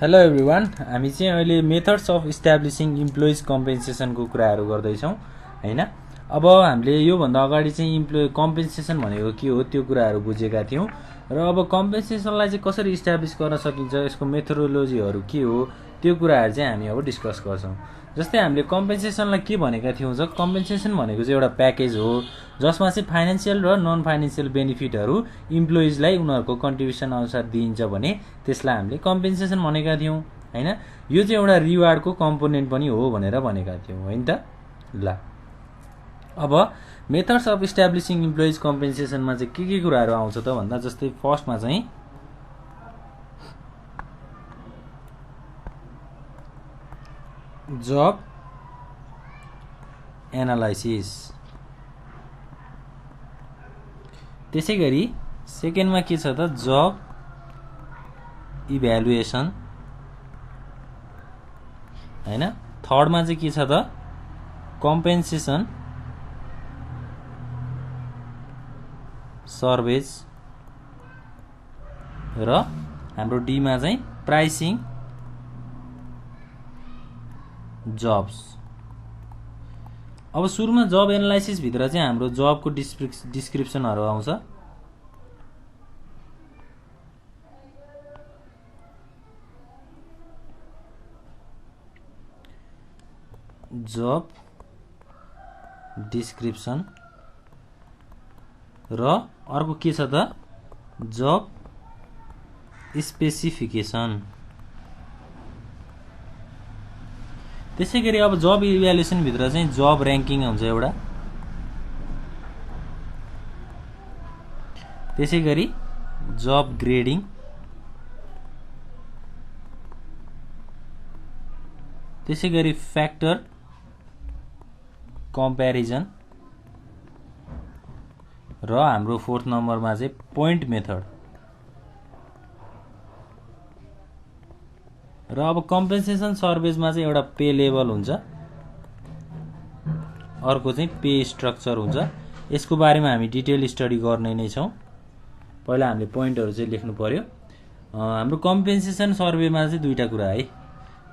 Hello everyone, हामी चाहिँ अहिले मेथड्स अफ इस्टाब्लिसिङ इम्प्लोइज कम्पेन्सेसनको कुराहरू गर्दैछौँ हैन। अब हामीले योभन्दा अगाडि चाहिँ इम्प्लोइ कम्पेन्सेसन भनेको के हो त्यो कुराहरू बुझेका थियौँ र अब कम्पेन्सेसनलाई चाहिँ कसरी इस्टाब्लिस गर्न सकिन्छ, यसको मेथोडोलोजीहरू के हो त्यो कुराहरू चाहिँ हामी अब डिस्कस गर्छौँ। जस्तै हामीले कम्पेन्सेसनलाई के भनेका थियौँ, कम्पेन्सेसन भनेको चाहिँ एउटा प्याकेज हो जसमा चाहिँ फाइनेन्सियल र नन फाइनेन्सियल बेनिफिटहरू इम्प्लोइजलाई उनीहरूको कन्ट्रिब्युसन अनुसार दिइन्छ भने त्यसलाई हामीले कम्पेन्सेसन भनेका थियौँ हैन। यो चाहिँ एउटा रिवार्डको कम्पोनेन्ट पनि हो भनेर भनेका थियौँ हैन त। ल अब मेथड्स अफ इस्टाब्लिसिङ इम्प्लोइज कम्पेन्सेसनमा चाहिँ के कुराहरू आउँछ त भन्दा, जस्तै फर्स्टमा चाहिँ जब एनालाइसिस, त्यसै गरी सेकेन्डमा के छ त जब इभ्यालुएसन हैन। थर्डमा चाहिँ के छ त कम्पेन्सेसन सर्भेज र हाम्रो डीमा चाहिँ प्राइसिङ जब्स। अब सुरुमा जब एनालाइसिस भित्र चाहिँ हाम्रो जबको डिस्क्रिप्सनहरू आउँछ। जब डिस्क्रिप्सन र अर्को के छ त जब स्पेसिफिकेसन। त्यसै गरी अब जब इभ्यालुएसन भित्र चाहिँ जब र्याङ्किङ हुन्छ एउटा, त्यसै गरी जब ग्रेडिङ, त्यसै गरी फ्याक्टर कम्प्यारिजन र हाम्रो फोर्थ नम्बरमा चाहिँ पोइन्ट मेथड। र अब कम्पेन्सेसन सर्भेजमा चाहिँ एउटा पे लेभल हुन्छ, अर्को चाहिँ पे स्ट्रक्चर हुन्छ। यसको बारेमा हामी डिटेल स्टडी गर्ने नै छौँ। पहिला हामीले पोइन्टहरू चाहिँ लेख्नु पर्यो। हाम्रो कम्पेन्सेसन सर्वेमा चाहिँ दुईटा कुरा है,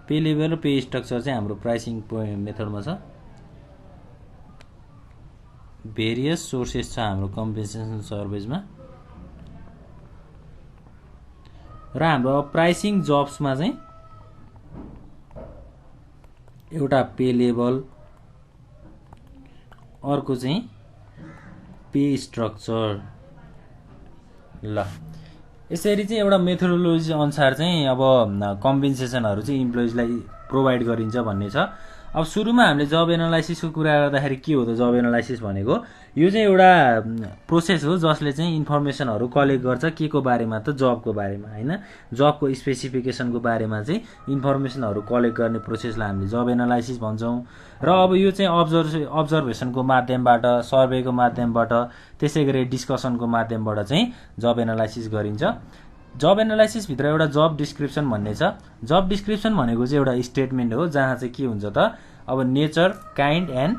पे लेभल र पे स्ट्रक्चर चाहिँ हाम्रो प्राइसिङ मेथडमा छ। भेरियस सोर्सेस छ हाम्रो कम्पेन्सेसन सर्भेजमा र हाम्रो प्राइसिङ जब्समा चाहिँ एउटा पे लेभल, अर्को चाहिँ पे स्ट्रक्चर। ल यसरी चाहिँ एउटा मेथोडोलोजी अनुसार चाहिँ अब कम्पेन्सेसनहरू चाहिँ इम्प्लोइजलाई प्रोभाइड गरिन्छ भन्ने छ। अब सुरुमा हामीले जब एनालाइसिसको कुरा गर्दाखेरि के हो त जब एनालाइसिस भनेको, यो चाहिँ एउटा प्रोसेस हो जसले चाहिँ इन्फर्मेसनहरू कलेक्ट गर्छ के को बारेमा त जबको बारेमा हैन। जबको स्पेसिफिकेसनको बारेमा चाहिँ इन्फर्मेसनहरू कलेक्ट गर्ने प्रोसेसलाई हामीले जब एनालाइसिस भन्छौँ। र अब यो चाहिँ अब्जर्भेसनको माध्यमबाट, सर्वेको माध्यमबाट, त्यसै गरी डिस्कसनको माध्यमबाट चाहिँ जब एनालाइसिस गरिन्छ। जब एनालाइसिस भित्र एउटा जब डिस्क्रिप्सन भन्ने छ। जब डिस्क्रिप्सन भनेको चाहिँ एउटा स्टेटमेन्ट हो जहाँ चाहिँ के हुन्छ त अब nature, kind and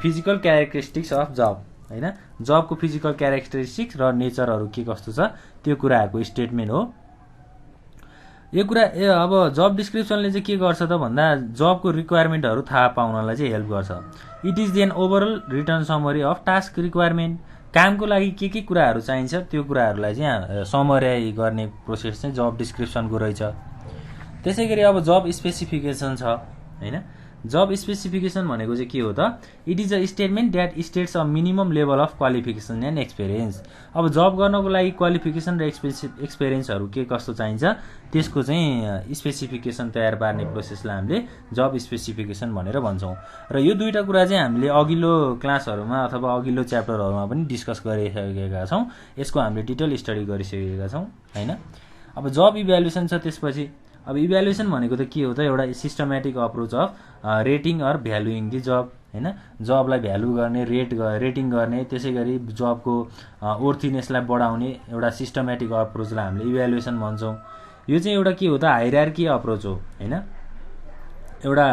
physical characteristics of job हैन। जबको फिजिकल क्यारेक्टरिस्टिक्स र नेचरहरू के कस्तो छ त्यो कुराहरूको स्टेटमेन्ट हो यो कुरा। अब जब डिस्क्रिप्सनले चाहिँ के गर्छ त भन्दा जबको रिक्वायरमेन्टहरू थाहा पाउनलाई चाहिँ हेल्प गर्छ। It is then overall written summary of task requirement. कामको लागि के कुराहरू चाहिन्छ त्यो कुराहरूलाई चाहिँ समराइज गर्ने प्रोसेस चाहिँ जब डिस्क्रिप्सनको रहेछ। त्यसै गरी अब जब स्पेसिफिकेसन छ हैन। जब स्पेसिफिकेसन भनेको चाहिँ के हो त, it is a statement that states a minimum level of qualification and experience. अब जब गर्नको लागि क्वालिफिकेसन र एक्सपिरियन्सहरू के कस्तो चाहिन्छ त्यसको चाहिँ स्पेसिफिकेसन तयार पार्ने प्रोसेसलाई हामीले जब स्पेसिफिकेसन भनेर भन्छौँ। र यो दुईटा कुरा चाहिँ हामीले अघिल्लो क्लासहरूमा अथवा अघिल्लो च्याप्टरहरूमा पनि डिस्कस गरिसकेका छौँ। यसको हामीले डिटेल स्टडी गरिसकेका छौँ हैन। अब जब इभ्यालुएसन छ। त्यसपछि अब इभ्यालुएसन भनेको त के हो त एउटा systematic approach of rating or valuing the job हैन। जबलाई भ्यालु गर्ने, रेटिङ गर्ने, त्यसै गरी जबको वर्थीनेसलाई बढाउने एउटा सिस्टमेटिक अप्रोचलाई हामीले इभ्यालुएसन भन्छौँ। यो चाहिँ एउटा के हो त हायरार्की अप्रोच हो हैन। एउटा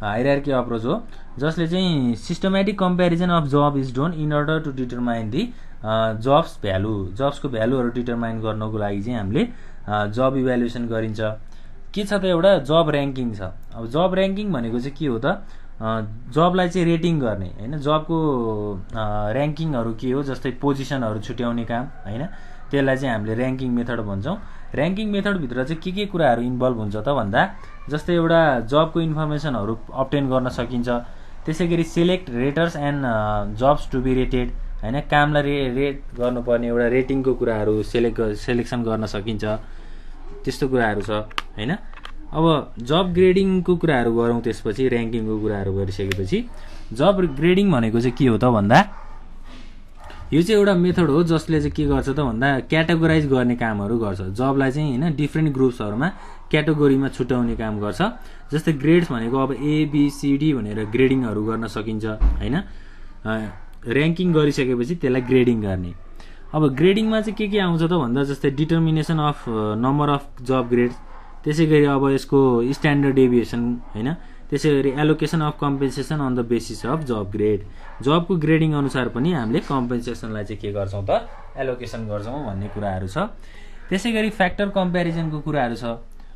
हायरार्की अप्रोच हो जसले चाहिँ systematic comparison of job is done in order to determine the jobs value. जब्सको भ्यालुहरू डिटरमाइन गर्नको लागि चाहिँ हामीले जब इभ्यालुएसन गरिन्छ। के छ त एउटा जब ऱ्याङ्किङ छ। अब जब ऱ्याङ्किङ भनेको चाहिँ के हो त, जबलाई चाहिँ रेटिङ गर्ने होइन, जबको ऱ्याङ्किङहरू के हो, जस्तै पोजिसनहरू छुट्याउने काम होइन, त्यसलाई चाहिँ हामीले ऱ्याङ्किङ मेथड भन्छौँ। ऱ्याङ्किङ मेथडभित्र चाहिँ के कुराहरू इन्भल्भ हुन्छ त भन्दा, जस्तै एउटा जबको इन्फर्मेसनहरू अब्टेन गर्न सकिन्छ, त्यसै गरी select raters and jobs to be rated होइन, कामलाई रेट गर्नुपर्ने एउटा रेटिङको कुराहरू सेलेक्सन गर्न सकिन्छ, त्यस्तो कुराहरू छ होइन। अब जब ग्रेडिङको कुराहरू गरौँ, त्यसपछि ऱ्याङ्किङको कुराहरू गरिसकेपछि जब ग्रेडिङ भनेको चाहिँ के हो त भन्दा, यो चाहिँ एउटा मेथड हो जसले चाहिँ के गर्छ त भन्दा क्याटेगोराइज गर्ने कामहरू गर्छ। जबलाई चाहिँ होइन डिफ्रेन्ट ग्रुप्सहरूमा क्याटेगोरीमा छुट्याउने काम गर्छ। जस्तै ग्रेड्स भनेको अब ABCD भनेर ग्रेडिङहरू गर्न सकिन्छ होइन। ऱ्याङ्किङ गरिसकेपछि त्यसलाई ग्रेडिङ गर्ने। अब ग्रेडिङमा चाहिँ के आउँछ त भन्दा, जस्तै determination of number of job grades, त्यसै गरी अब यसको स्ट्यान्डर्ड डेभिएसन होइन, त्यसै गरी allocation of compensation on the basis of job grade. जबको ग्रेडिङ अनुसार पनि हामीले कम्पेन्सेसनलाई चाहिँ के गर्छौँ त, एलोकेसन गर्छौँ भन्ने कुराहरू छ। त्यसै गरी फ्याक्टर कम्पेरिजनको कुराहरू छ।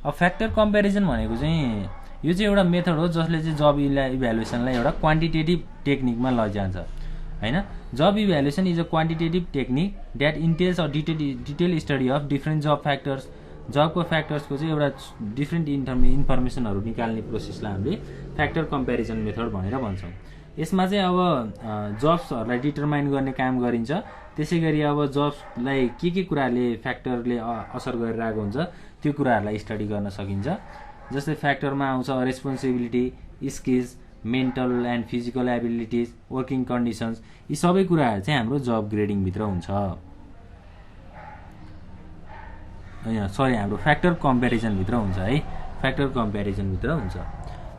अब फ्याक्टर कम्पेरिजन भनेको चाहिँ यो चाहिँ एउटा मेथड हो जसले चाहिँ जब इभ्यालुएसनलाई एउटा क्वान्टिटेटिभ टेक्निकमा लैजान्छ होइन। Job evaluation is a quantitative technique that entails a detail study of different job factors. जबको फ्याक्टर्सको चाहिँ एउटा डिफ्रेन्ट इन्फर्मेसनहरू निकाल्ने प्रोसेसलाई हामीले फ्याक्टर कम्पेरिजन मेथड भनेर भन्छौँ। यसमा चाहिँ अब जब्सहरूलाई डिटरमाइन गर्ने काम गरिन्छ। त्यसै गरी अब जब्सलाई के कुराले फ्याक्टरले असर गरिरहेको हुन्छ त्यो कुराहरूलाई स्टडी गर्न सकिन्छ। जस्तै फ्याक्टरमा आउँछ responsibility, skills, mental and physical abilities, working conditions, यी सबै कुराहरू चाहिँ हाम्रो जब ग्रेडिङभित्र हुन्छ, हाम्रो फ्याक्टर कम्पेरिजनभित्र हुन्छ है, फ्याक्टर कम्पेरिजनभित्र हुन्छ।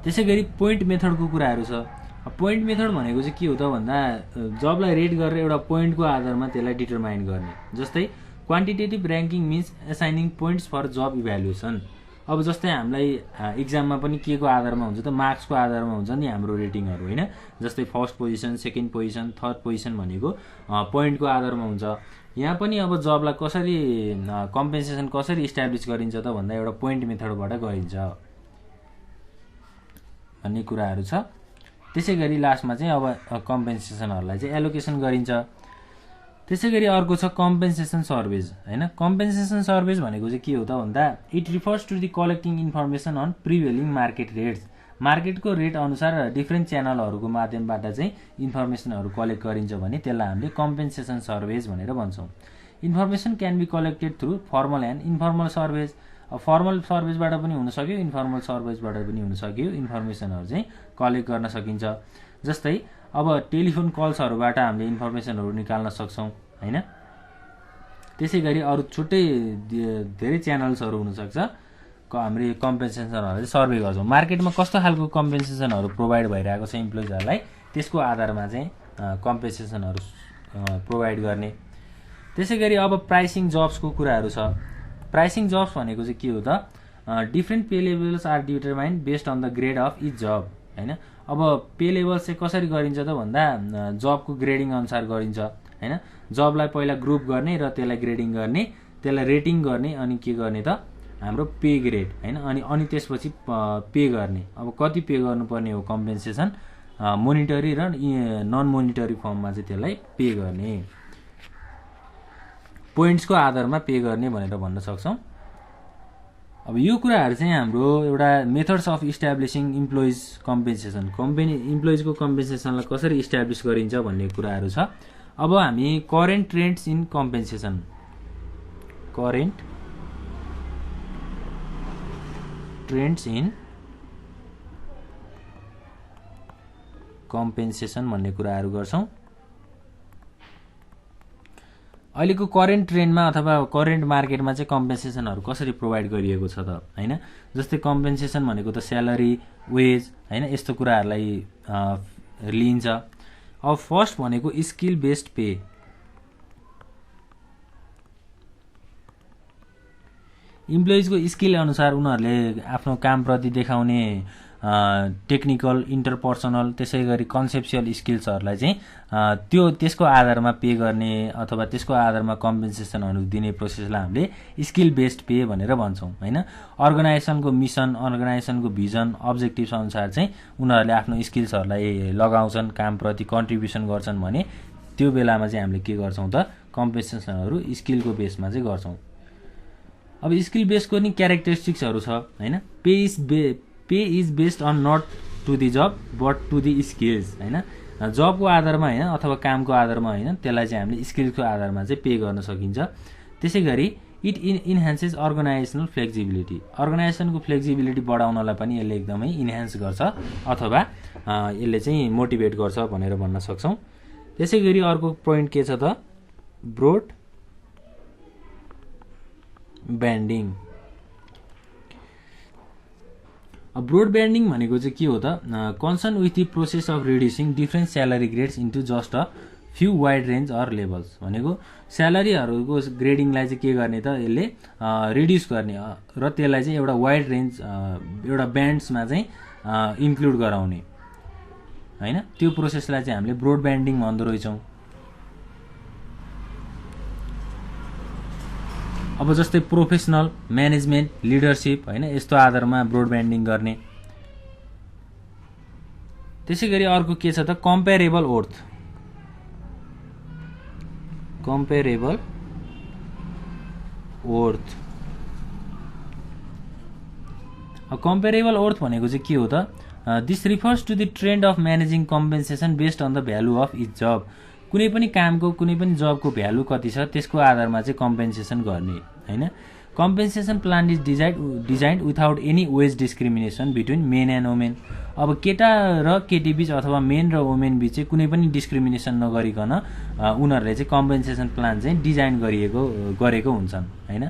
त्यसै गरी पोइन्ट मेथडको कुराहरू छ। पोइन्ट मेथड भनेको चाहिँ के हो त भन्दा, जबलाई रेट गरेर एउटा पोइन्टको आधारमा त्यसलाई डिटरमाइन गर्ने। जस्तै quantitative ranking means assigning points for job evaluation. अब जस्तै हामीलाई इक्जाममा पनि के को आधारमा हुन्छ त, मार्क्सको आधारमा हुन्छ नि हाम्रो रेटिङहरू होइन। जस्तै first position, second position, third position भनेको पोइन्टको आधारमा हुन्छ। यहाँ पनि अब जबलाई कसरी कम्पेन्सेसन कसरी इस्टाब्लिस गरिन्छ त भन्दा एउटा पोइन्ट मेथडबाट गरिन्छ भन्ने कुराहरू छ। त्यसै गरी लास्टमा चाहिँ अब कम्पेन्सेसनहरूलाई चाहिँ एलोकेसन गरिन्छ। त्यसै गरी अर्को छ कम्पेन्सेसन सर्भेज होइन। कम्पेन्सेसन सर्भेज भनेको चाहिँ के हो त भन्दा, it refers to the collecting information on prevailing market rates. मार्केटको रेट अनुसार डिफ्रेन्ट च्यानलहरूको माध्यमबाट चाहिँ इन्फर्मेसनहरू कलेक्ट गरिन्छ भने त्यसलाई हामीले कम्पेन्सेसन सर्भेज भनेर भन्छौँ। Information can be collected through formal and informal surveys. अब फर्मल सर्भेजबाट पनि हुन सक्यो, इन्फर्मल सर्भेजबाट पनि हुन सक्यो, इन्फर्मेसनहरू चाहिँ कलेक्ट गर्न सकिन्छ। जस्तै अब टेलिफोन कल्सहरूबाट हामीले इन्फर्मेसनहरू निकाल्न सक्छौँ होइन। त्यसै गरी अरू छुट्टै धेरै च्यानल्सहरू हुनसक्छ, हामीले कम्पेन्सेसनहरू चाहिँ सर्भे गर्छौँ। मार्केटमा कस्तो खालको कम्पेन्सेसनहरू प्रोभाइड भइरहेको छ इम्प्लोइजहरूलाई, त्यसको आधारमा चाहिँ कम्पेन्सेसनहरू प्रोभाइड गर्ने। त्यसै गरी अब प्राइसिङ जब्सको कुराहरू छ। प्राइसिङ जब्स भनेको चाहिँ के हो त, different pay levels are determined based on the grade of each job होइन। अब पे लेभल चाहिँ कसरी गरिन्छ त भन्दा, जबको ग्रेडिङ अनुसार गरिन्छ होइन। जबलाई पहिला ग्रुप गर्ने र त्यसलाई ग्रेडिङ गर्ने, त्यसलाई रेटिङ गर्ने, अनि के गर्ने त हाम्रो पे ग्रेड होइन, अनि त्यसपछि पे गर्ने। अब कति पे गर्नुपर्ने हो कम्पेन्सेसन, मोनिटरी र नन मोनिटरी फर्ममा चाहिँ त्यसलाई पे गर्ने, पोइन्ट्सको आधारमा पे गर्ने भनेर भन्न सक्छौँ। अब यो कुराहरू चाहिँ हाम्रो एउटा methods of establishing employees compensation, इम्प्लोइजको कम्पेन्सेसनलाई कसरी इस्टाब्लिस गरिन्छ भन्ने कुराहरू छ। अब हामी current trends in compensation, current trends in compensation भन्ने कुराहरू गर्छौँ। अहिलेको करेन्ट ट्रेन्डमा अथवा करेन्ट मार्केटमा चाहिँ कम्पेन्सेसनहरू कसरी प्रोभाइड गरिएको छ त होइन। जस्तै कम्पेन्सेसन भनेको त स्यालेरी, वेज होइन, यस्तो कुराहरूलाई लिइन्छ। अब फर्स्ट भनेको स्किल बेस्ड पे। इम्प्लोइजको स्किल अनुसार उनीहरूले आफ्नो कामप्रति देखाउने टेक्निकल इन्टरपर्सनल त्यसै गरी कन्सेप्चुअल स्किल्सहरूलाई चाहिँ त्यसको आधारमा पे गर्ने अथवा त्यसको आधारमा कम्पेन्सेसनहरू दिने प्रोसेसलाई हामीले स्किल बेस्ड पे भनेर भन्छौँ होइन। अर्गनाइजेसनको मिसन, अर्गनाइजेसनको भिजन, अब्जेक्टिभ्स अनुसार चाहिँ उनीहरूले आफ्नो स्किल्सहरूलाई लगाउँछन्, कामप्रति कन्ट्रिब्युसन गर्छन् भने त्यो बेलामा चाहिँ हामीले के गर्छौँ त कम्पेन्सेसनहरू स्किलको बेसमा चाहिँ गर्छौँ। अब स्किल बेसको नि क्यारेक्टरिस्टिक्सहरू छ होइन। Pay is based on not to the job but to the skills होइन। जबको आधारमा होइन अथवा कामको आधारमा होइन, त्यसलाई चाहिँ हामीले स्किल्सको आधारमा चाहिँ पे गर्न सकिन्छ। त्यसै गरी इट इन्हान्सेस अर्गनाइजेसनल फ्लेक्सिबिलिटी, अर्गनाइजेसनको फ्लेक्सिबिलिटी बढाउनलाई पनि यसले एकदमै इन्हान्स गर्छ अथवा यसले चाहिँ मोटिभेट गर्छ भनेर भन्न सक्छौँ। त्यसै गरी अर्को पोइन्ट के छ त ब्रोड ब्यान्डिङ। ब्रोड ब्यान्डिङ भनेको चाहिँ के हो त concern with the process of reducing different salary grades into just a few wide range or levels भनेको स्यालेरीहरूको ग्रेडिङलाई चाहिँ के गर्ने त यसले रिड्युस गर्ने र त्यसलाई चाहिँ एउटा वाइड रेन्ज एउटा ब्यान्ड्समा चाहिँ इन्क्लुड गराउने होइन। त्यो प्रोसेसलाई चाहिँ हामीले ब्रोड ब्यान्डिङ भन्दो रहेछौँ। अब जस्तै प्रोफेसनल, म्यानेजमेन्ट, लिडरसिप होइन यस्तो आधारमा ब्रोड ब्यान्डिङ गर्ने। त्यसै गरी अर्को के छ त कम्पेरेबल ओर्थ। कम्पेरेबल ओर्थ भनेको चाहिँ के हो त this refers to the trend of managing compensation based on the value of each job. कुनै पनि कामको कुनै पनि जबको भ्यालु कति छ त्यसको आधारमा चाहिँ कम्पेन्सेसन गर्ने होइन। Compensation plan is designed without any ways discrimination between men and women. अब केटा र केटी बिच अथवा मेन र वुमेन बिच चाहिँ कुनै पनि डिस्क्रिमिनेसन नगरिकन उनीहरूले चाहिँ कम्पेन्सेसन प्लान चाहिँ डिजाइन गरेको हुन्छन् होइन।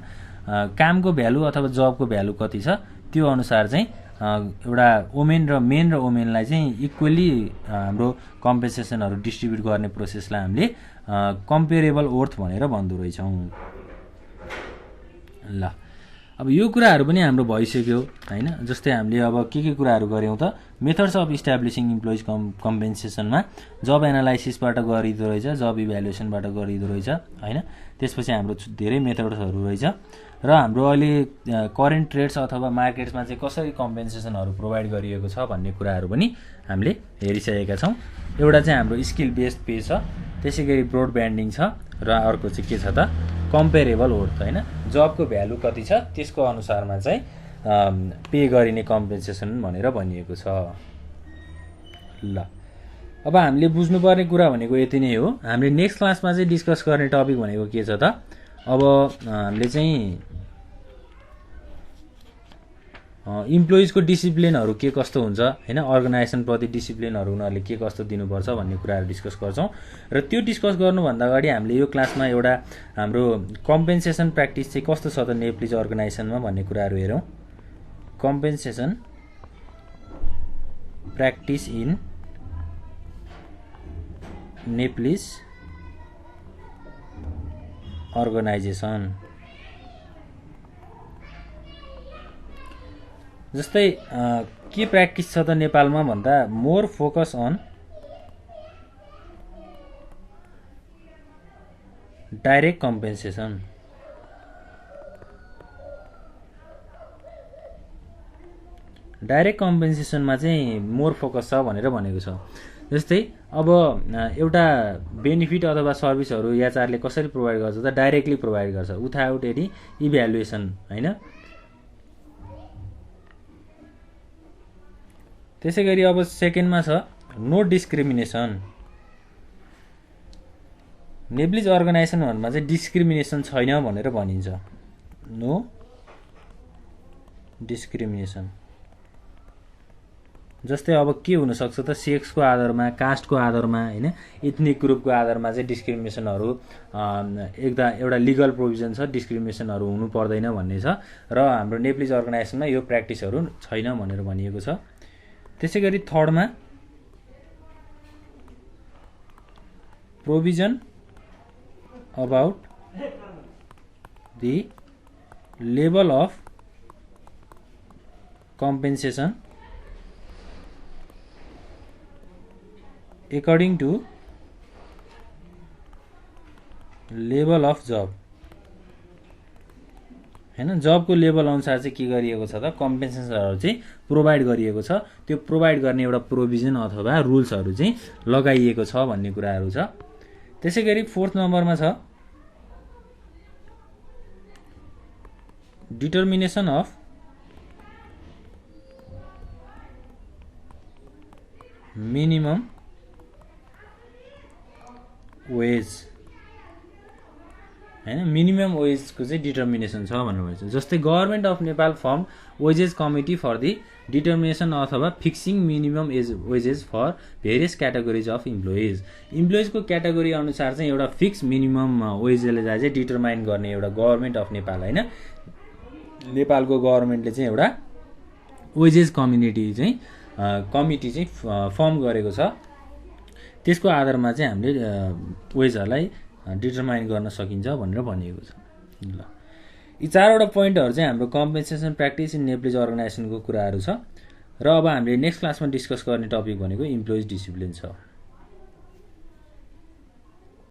कामको भ्यालु अथवा जबको भ्यालु कति छ त्यो अनुसार चाहिँ एउटा मेन र वुमेनलाई चाहिँ इक्वली हाम्रो कम्पेन्सेसनहरू डिस्ट्रिब्युट गर्ने प्रोसेसलाई हामीले कम्पेरेबल ओर्थ भनेर भन्दो रहेछौँ। ल अब यो कुराहरू पनि हाम्रो भइसक्यो होइन। जस्तै हामीले अब के कुराहरू गऱ्यौँ त मेथड्स अफ इस्टाब्लिसिङ इम्प्लोइज कम्पेन्सेसनमा जब एनालाइसिसबाट गरिँदो रहेछ, जब इभ्यालुएसनबाट गरिँदो रहेछ होइन। त्यसपछि हाम्रो धेरै मेथड्सहरू रहेछ र हाम्रो अहिले करेन्ट ट्रेड्स अथवा मार्केट्समा चाहिँ कसरी कम्पेन्सेसनहरू प्रोभाइड गरिएको छ भन्ने कुराहरू पनि हामीले हेरिसकेका छौँ। एउटा चाहिँ हाम्रो स्किल बेस्ड पे छ, त्यसै गरी ब्रोड ब्यान्डिङ छ र अर्को चाहिँ के छ त कम्पेरेबल ओर्थ होइन। जबको भ्यालु कति छ त्यसको अनुसारमा चाहिँ पे गरिने कम्पेन्सेसन भनेर भनिएको छ। ल अब हामीले बुझ्नुपर्ने कुरा भनेको यति नै हो। हामीले नेक्स्ट क्लासमा चाहिँ डिस्कस गर्ने टपिक भनेको के छ त अब हामीले चाहिँ इम्प्लोइजको डिसिप्लिनहरू के कस्तो हुन्छ होइन, अर्गनाइजेसनप्रति डिसिप्लिनहरू उनीहरूले के कस्तो दिनुपर्छ भन्ने कुराहरू डिस्कस गर्छौँ। र त्यो डिस्कस गर्नुभन्दा अगाडि हामीले यो क्लासमा एउटा हाम्रो कम्पेन्सेसन प्र्याक्टिस चाहिँ कस्तो छ त नेप्लिज अर्गनाइजेसनमा भन्ने कुराहरू हेरौँ। Compensation practice in Nepalese organization. जस्तै के प्र्याक्टिस छ त नेपालमा भन्दा more focus on direct compensation. Direct कम्पेन्सेसनमा चाहिँ मोर फोकस छ भनेर भनेको छ। जस्तै अब एउटा बेनिफिट अथवा सर्भिसहरू एचआरले कसरी प्रोभाइड गर्छ त डाइरेक्टली प्रोभाइड गर्छ विथआउट एनी इभ्यालुएसन होइन। त्यसै गरी अब सेकेन्डमा छ नो डिस्क्रिमिनेसन। नेप्लिज अर्गनाइजेसनहरूमा चाहिँ डिस्क्रिमिनेसन छैन भनेर भनिन्छ। No discrimination. जस्तै अब के हुनसक्छ त सेक्सको आधारमा, कास्टको आधारमा होइन, इथनिक ग्रुपको आधारमा चाहिँ डिस्क्रिमिनेसनहरू एउटा लिगल प्रोभिजन छ, डिस्क्रिमिनेसनहरू हुनु पर्दैन भन्ने छ र हाम्रो नेप्लिज अर्गनाइजेसनमा यो प्र्याक्टिसहरू छैन भनेर भनिएको छ। त्यसै गरी थर्डमा provision about the level of compensation according to level of job हैन जबको लेभल अनुसार चाहिँ के गरिएको छ त कम्पेन्सेसनहरु चाहिँ प्रोभाइड गरिएको छ त्यो प्रोभाइड गर्ने एउटा प्रोभिजन अथवा रुल्सहरु चाहिँ लगाइएको छ भन्ने कुराहरु छ त्यसैगरी फोर्थ नम्बरमा छ डिटर्मिनेसन अफ मिनिमम वेज हैन मिनिमम वेजको चाहिँ डिटर्मिनेसन छ भन्नुभएको छ जस्तै government of Nepal form wages committee for the determination अथवा fixing minimum wages for various categories of इम्प्लोइजको क्याटेगोरी अनुसार चाहिँ एउटा फिक्स मिनिमम वेजले चाहिँ डिटर्माइन गर्ने एउटा गभर्नमेन्ट अफ नेपाल हैन नेपालको गभर्नमेन्टले चाहिँ एउटा वेजेस कमिटी चाहिँ फर्म गरेको छ त्यसको आधारमा चाहिँ हामीले वेजहरुलाई डिटरमाइन गर्न सकिन्छ भनेर भनिएको छ ल यी चारवटा पोइन्टहरु चाहिँ हाम्रो कम्पेन्सेसन प्र्याक्टिस इन नेप्लिज अर्गनाइजेसनको कुराहरु छ र अब हामीले नेक्स्ट क्लासमा डिस्कस गर्ने टपिक भनेको इम्प्लोइज डिसिप्लिन छ